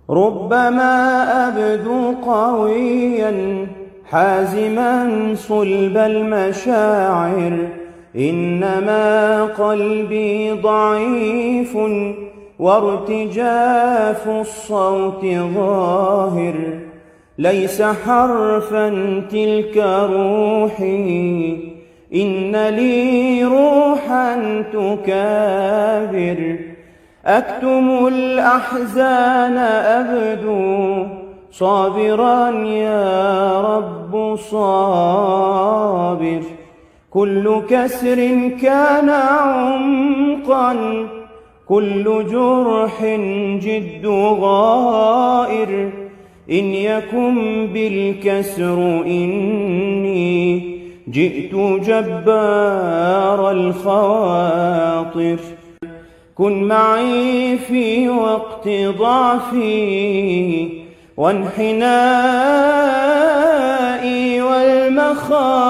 ربما أبدو قويا حازما صلب المشاعر، إنما قلبي ضعيف وارتجاف الصوت ظاهر. ليس حرفا تلك روحي، إن لي روحا تكابر. أكتم الأحزان أبدو صابرا يا رب صابر. كل كسر كان عمقا، كل جرح جد غائر. إن يكن بالكسر إني جئت جبار الخواطر. كن معي في وقت ضعفي وانحنائي والمخاطر.